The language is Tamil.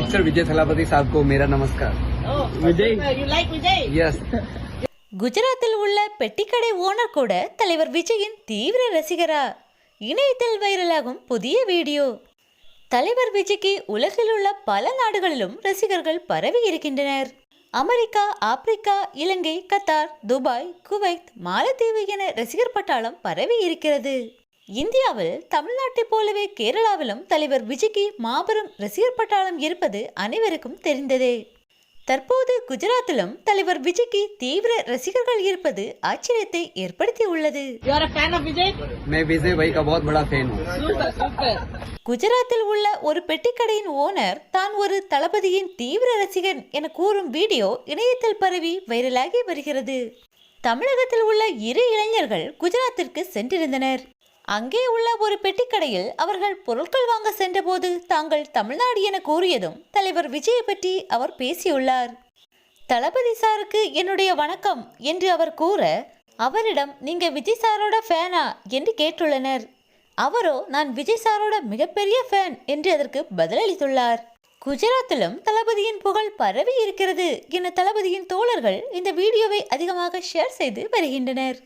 मिस्टर विजय थलापति साहब को मेरा नमस्कार। विजय, you like Vijay? Yes. குஜராத்தில் உள்ள பெட்டிக்கடை ஓனர் கூட தலைவர் விஜயின் தீவிர ரசிகரா? இணையத்தில் வைரலாகும் புதிய வீடியோ. தலைவர் விஜய்க்கு உலகில் உள்ள பல நாடுகளிலும் ரசிகர்கள் பரவி இருக்கின்றனர். அமெரிக்கா, ஆப்பிரிக்கா, இலங்கை, கத்தார், துபாய், குவைத், மாலத்தீவு என ரசிகர் பட்டாளம் பரவி இருக்கிறது. இந்தியாவில் தமிழ்நாட்டை போலவே கேரளாவிலும் தலைவர் விஜய்க்கு மாபெரும் ரசிகர் பட்டாளம் இருப்பது அனைவருக்கும் தெரிந்ததே. தற்போது குஜராத்திலும் தலைவர் விஜய்க்கு தீவிர ரசிகர்கள் இருப்பது ஆச்சரியத்தை ஏற்படுத்தி உள்ளது. You are a fan of Vijay? मैं विजय भाई का बहुत बड़ा फैन हूँ। Super, super. குஜராத்தில் உள்ள ஒரு பெட்டிக்கடையின் ஓனர் தான் ஒரு தளபதியின் தீவிர ரசிகன் என கூறும் வீடியோ இணையத்தில் பரவி வைரலாகி வருகிறது. தமிழகத்தில் உள்ள 2 இளைஞர்கள் குஜராத்திற்கு சென்றிருந்தனர். அங்கே உள்ள ஒரு பெட்டிக்கடையில் அவர்கள் பொருட்கள் வாங்க சென்றபோது தாங்கள் தமிழ்நாடு என கூறியதும் தலைவர் விஜயை பற்றி அவர் பேசியுள்ளார். தளபதி சாருக்கு என்னுடைய வணக்கம் என்று அவர் கூற, அவரிடம் நீங்க விஜய் சாரோட ஃபேனா என்று கேட்டுள்ளனர். அவரோ நான் விஜய் சாரோட மிகப்பெரிய ஃபேன் என்று அதற்கு பதிலளித்துள்ளார். குஜராத்திலும் தளபதியின் புகழ் பரவி இருக்கிறது என தளபதியின் தோழர்கள் இந்த வீடியோவை அதிகமாக ஷேர் செய்து வருகின்றனர்.